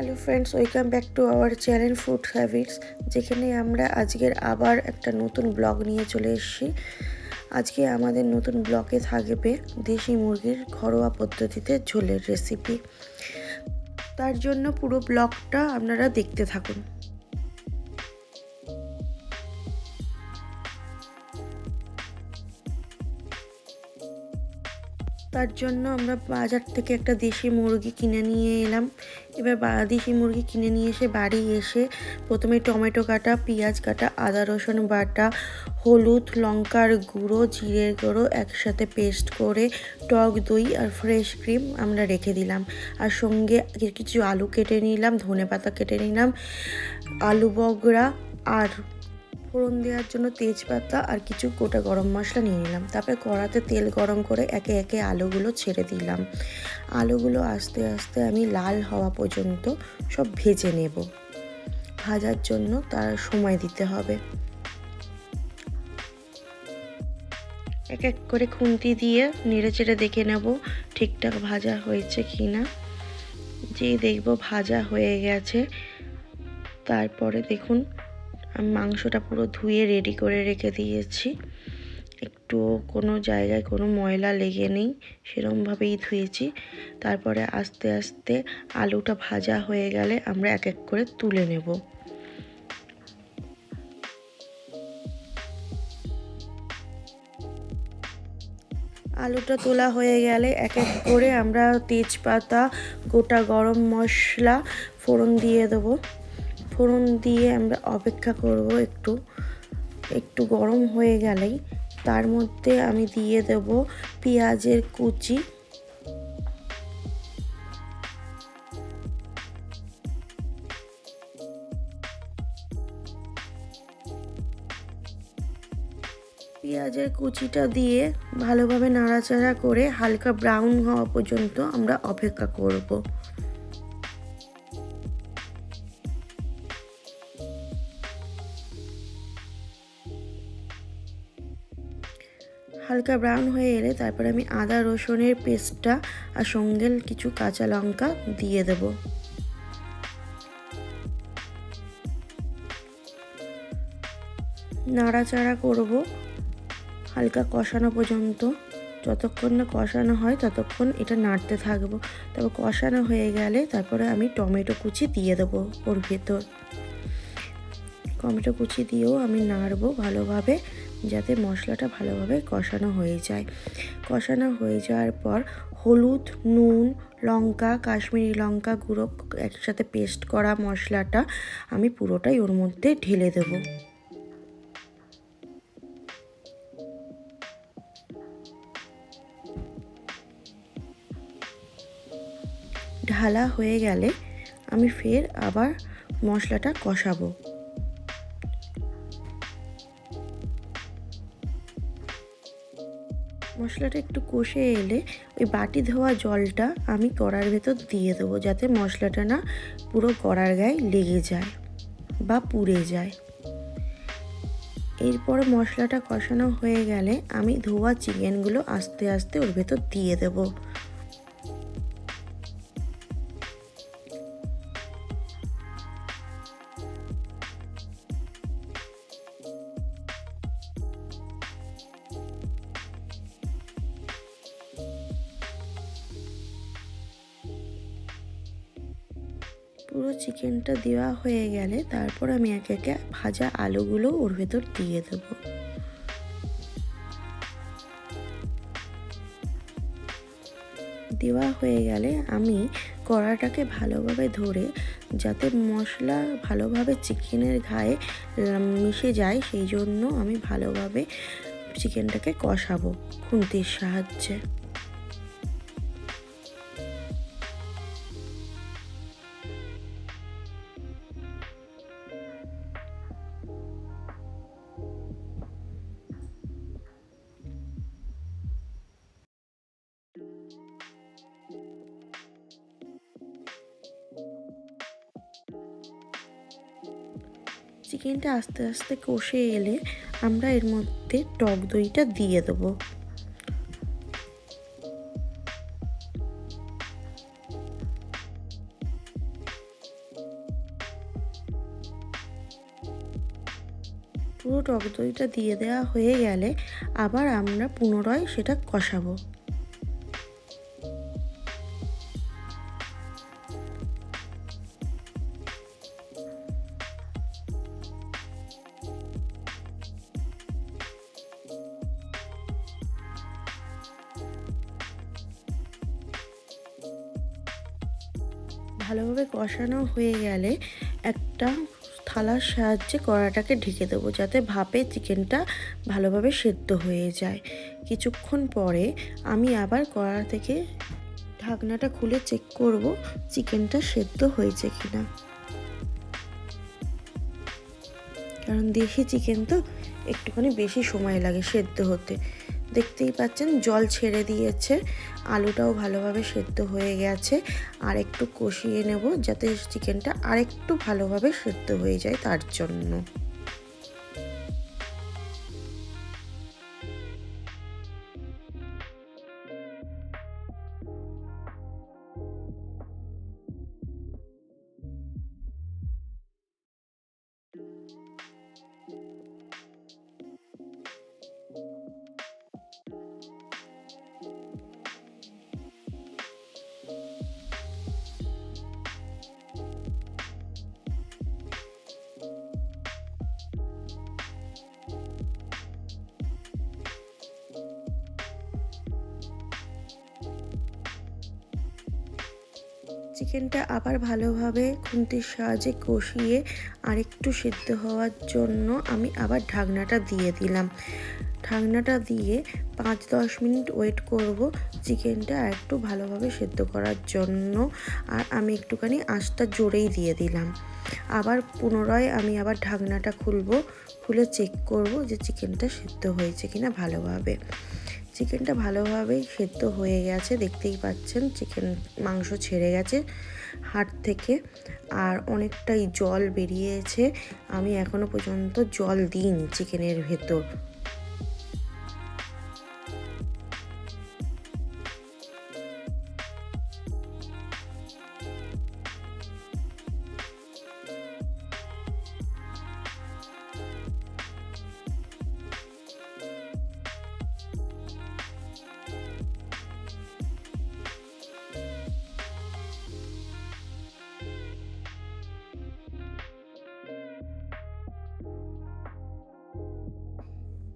Hello friends, welcome back to our channel food habits, যেখানে আমরা আজকের আবার একটা নতুন ব্লগ নিয়ে চলে এসেছি। আজকে আমাদের নতুন ব্লগে থাকবে দেশি মুরগির ঘরোয়া পদ্ধতিতে ঝোলের রেসিপি। তার জন্য পুরো ব্লগটা আপনারা দেখতে থাকুন। তার জন্য আমরা বাজার থেকে একটা দেশি মুরগি কিনে নিয়ে এলাম। এবার দেশি মুরগি কিনে নিয়ে এসে বাড়ি এসে প্রথমে টমেটো কাটা, পেঁয়াজ কাটা, আদা রসুন বাটা, হলুদ, লঙ্কার গুঁড়ো, জিরের গুঁড়ো একসাথে পেস্ট করে টক দই আর ফ্রেশ ক্রিম আমরা রেখে দিলাম। আর সঙ্গে কিছু আলু কেটে নিলাম, ধনেপাতা কেটে নিলাম, আলু বগরা আর ফোড়ন দেওয়ার জন্য তেজপাতা আর কিছু গোটা গরম মশলা নিয়ে নিলাম। তারপরে কড়াতে তেল গরম করে একে একে আলুগুলো ছেড়ে দিলাম। আলুগুলো আস্তে আস্তে আমি লাল হওয়া পর্যন্ত সব ভেজে নেব। ভাজার জন্য তার সময় দিতে হবে। এক এক করে খুন্তি দিয়ে নেড়ে চেড়ে দেখে নেব ঠিকঠাক ভাজা হয়েছে কি না। যেই দেখব ভাজা হয়ে গেছে, তারপরে দেখুন আমি মাংসটা পুরো ধুয়ে রেডি করে রেখে দিয়েছি। একটু কোনো জায়গায় কোনো ময়লা লেগে নেই, সেরকমভাবেই ধুয়েছি। তারপরে আস্তে আস্তে আলুটা ভাজা হয়ে গেলে আমরা এক এক করে তুলে নেব। আলুটা তোলা হয়ে গেলে এক এক করে আমরা তেজপাতা, গোটা গরম মশলা ফোড়ন দিয়ে দেবো। ফোড়ন দিয়ে আমরা অপেক্ষা করব একটু গরম হয়ে গেলেই তার মধ্যে আমি দিয়ে দেব পেঁয়াজের কুচি, পেঁয়াজের কুচিটা দিয়ে ভালোভাবে নাড়াচাড়া করে হালকা ব্রাউন হওয়া পর্যন্ত আমরা অপেক্ষা করব। হালকা ব্রাউন হয়ে এলে তারপরে আমি আদা রসুনের পেস্টটা আর সঙ্গে কিছু কাঁচা লঙ্কা দিয়ে দেব। নাড়াচাড়া করব হালকা কষানো পর্যন্ত। যতক্ষণ না কষানো হয় ততক্ষণ এটা নাড়তে থাকবো। তারপর কষানো হয়ে গেলে তারপরে আমি টমেটো কুচি দিয়ে দেবো ওর ভেতর। টমেটো কুচি দিয়েও আমি নাড়বো ভালোভাবে, যাতে মশলাটা ভালোভাবে কষানো হয়ে যায়। কষানো হয়ে যাওয়ার পর হলুদ, নুন, লঙ্কা, কাশ্মীরি লঙ্কা গুঁড়ো একসাথে পেস্ট করা মশলাটা আমি পুরোটাই ওর মধ্যে ঢেলে দেবো। ঢালা হয়ে গেলে আমি ফের আবার মশলাটা কষাবো। মশলাটা একটু কষে এলে ওই বাটি ধোয়া জলটা আমি কড়ার ভেতর দিয়ে দেবো, যাতে মশলাটা না পুরো কড়ার গায়ে লেগে যায় বা পুড়ে যায়। এরপর মশলাটা কষানো হয়ে গেলে আমি ধোয়া চিকেনগুলো আস্তে আস্তে ওর ভেতর দিয়ে দেবো। পুরো চিকেনটা দেওয়া হয়ে গেলে তারপর আমি একে একে ভাজা আলুগুলো ওর ভেতর দিয়ে দেবো। দেওয়া হয়ে গেলে আমি কড়াটাকে ভালোভাবে ধরে, যাতে মশলা ভালোভাবে চিকেনের গায়ে মিশে যায়, সেই জন্য আমি ভালোভাবে চিকেনটাকে কষাবো খুন্তির সাহায্যে। চিকেনটা আস্তে আস্তে কষে এলে আমরা এর মধ্যে টক দইটা দিয়ে দেবো। পুরো টক দইটা দিয়ে দেওয়া হয়ে গেলে আবার আমরা পুনরায় সেটা কষাবো। ভালোভাবে কষানো হয়ে গেলে একটা থালার সাহায্যে কড়াটাকে ঢেকে দেবো, যাতে ভাপে চিকেনটা ভালোভাবে সেদ্ধ হয়ে যায়। কিছুক্ষণ পরে আমি আবার কড়া থেকে ঢাকনাটা খুলে চেক করব চিকেনটা সেদ্ধ হয়েছে কিনা, কারণ দেশি চিকেন তো একটুখানি বেশি সময় লাগে সেদ্ধ হতে। দেখতেই পাচ্ছেন জল ছেড়ে দিয়েছে, আলুটাও ভালোভাবে সেদ্ধ হয়ে গেছে। আর একটু কষিয়ে নেব যাতে চিকেনটা আরেকটু ভালোভাবে সেদ্ধ হয়ে যায়, তার জন্য। চিকেনটা আবার ভালোভাবে খুন্তির সাহায্যে কষিয়ে আরেকটু সেদ্ধ হওয়ার জন্য আমি আবার ঢাকনাটা দিয়ে দিলাম। ঢাকনাটা দিয়ে 5-10 মিনিট ওয়েট করব চিকেনটা একটু ভালোভাবে সেদ্ধ করার জন্য। আর আমি একটুখানি আঁচটা জোরেই দিয়ে দিলাম। আবার পুনরায় আমি আবার ঢাকনাটা খুলে চেক করব যে চিকেনটা সেদ্ধ হয়েছে কিনা ভালোভাবে। চিকেনটা ভালোভাবেই সেদ্ধ হয়ে গেছে, দেখতেই পাচ্ছেন চিকেন মাংস ছেড়ে গেছে হাড় থেকে, আর অনেকটাই জল বেরিয়েছে। আমি এখনো পর্যন্ত জল দিইনি চিকেনের ভেতর।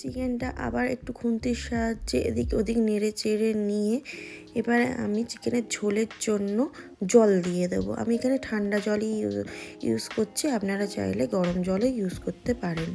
চিকেনটা আবার একটু খুন্তির সাহায্যে এদিক ওদিক নেড়ে চেড়ে নিয়ে এবারে আমি চিকেনের ঝোলের জন্য জল দিয়ে দেবো। আমি এখানে ঠান্ডা জলই ইউজ করছি, আপনারা চাইলে গরম জলও ইউজ করতে পারেন।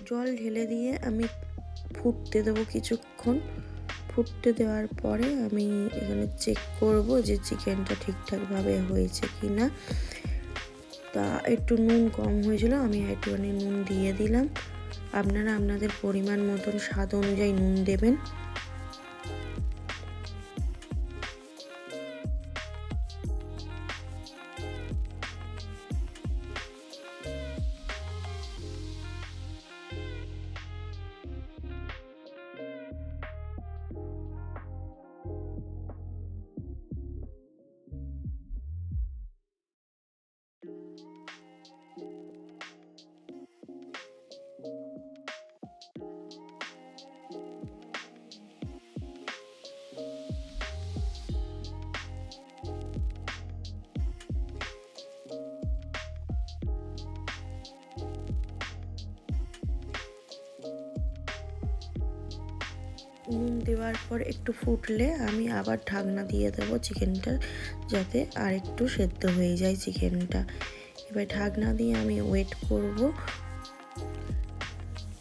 জল ঢেলে দিয়ে আমি ফুটতে দেবো কিছুক্ষণ। ফুটতে দেওয়ার পরে আমি এখানে চেক করব যে চিকেনটা ঠিকঠাকভাবে হয়েছে কি না। তা একটু নুন কম হয়েছিল, আমি একটুখানি নুন দিয়ে দিলাম। আপনারা আপনাদের পরিমাণ মতন স্বাদ অনুযায়ী নুন দেবেন। নুন দেওয়ার পর একটু ফুটলে আমি আবার ঢাকনা দিয়ে দেবো চিকেনটা, যাতে আর একটু সেদ্ধ হয়ে যায় চিকেনটা। এবার ঢাকনা দিয়ে আমি ওয়েট করব।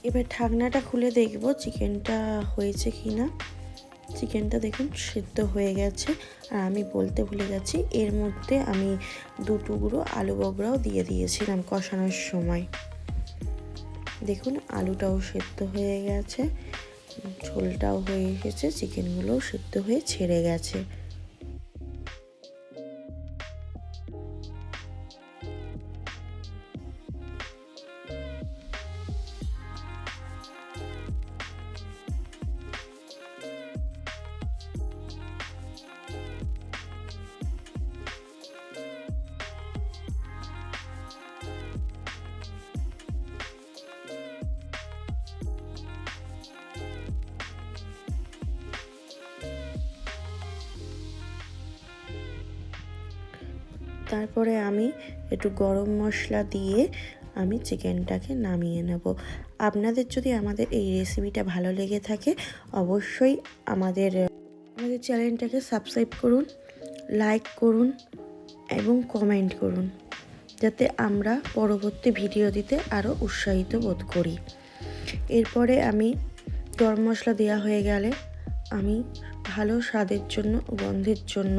এবার ঢাকনাটা খুলে দেখব চিকেনটা হয়েছে কি না। চিকেনটা দেখুন সিদ্ধ হয়ে গেছে। আর আমি বলতে ভুলে গেছি, এর মধ্যে আমি 2 টুকরো আলু বখরাও দিয়ে দিয়েছিলাম কষানোর সময়। দেখুন আলুটাও সিদ্ধ হয়ে গেছে, ঝোলটাও হয়ে এসেছে, চিকেনগুলোও সিদ্ধ হয়ে ছেড়ে গেছে। তারপরে আমি একটু গরম মশলা দিয়ে আমি চিকেনটাকে নামিয়ে নেব। আপনাদের যদি আমাদের এই রেসিপিটা ভালো লেগে থাকে অবশ্যই আমাদের চ্যানেলটাকে সাবস্ক্রাইব করুন, লাইক করুন এবং কমেন্ট করুন, যাতে আমরা পরবর্তী ভিডিও দিতে আরও উৎসাহিত বোধ করি। এরপরে আমি গরম মশলা দেওয়া হয়ে গেলে আমি ভালো স্বাদের জন্য, গন্ধের জন্য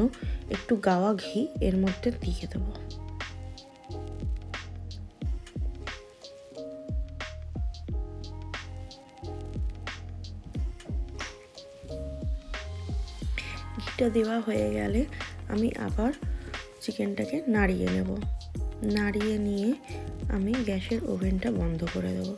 একটু গাওয়া ঘি এর মধ্যে দিয়ে দেবো। ঘিটা দেওয়া হয়ে গেলে আমি আবার চিকেনটাকে নাড়িয়ে নেব। নাড়িয়ে নিয়ে আমি গ্যাসের ওভেনটা বন্ধ করে দেবো।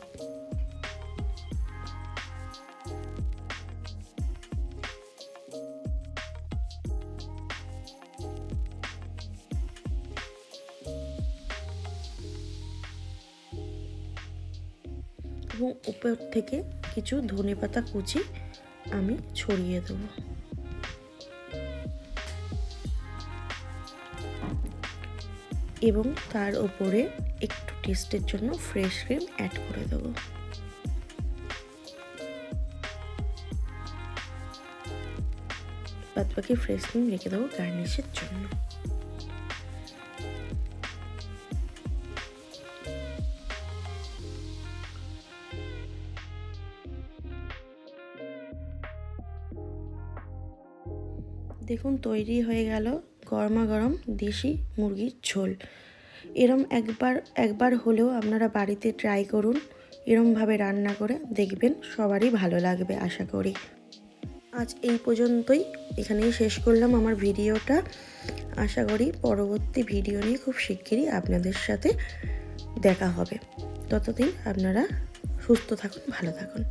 এবং উপর থেকে কিছু ধনেপাতা কুচি আমি ছড়িয়ে দেবো। এবং তার উপরে একটু টেস্টের জন্য ফ্রেশ ক্রিম অ্যাড করে দেবো। বাদ বাকি ফ্রেশ ক্রিম রেখে দেবো গার্নিশের জন্য। দেখুন তৈরি হয়ে গেল গরমা গরম দেশি মুরগির ঝোল। একবার হলেও আপনারা বাড়িতে ট্রাই করুন, এরমভাবে রান্না করে দেখবেন সবারই ভালো লাগবে আশা করি। আজ এই পর্যন্তই, এখানেই শেষ করলাম আমার ভিডিওটা। আশা করি পরবর্তী ভিডিও নিয়ে খুব শিগগিরই আপনাদের সাথে দেখা হবে। ততদিন আপনারা সুস্থ থাকুন, ভালো থাকুন।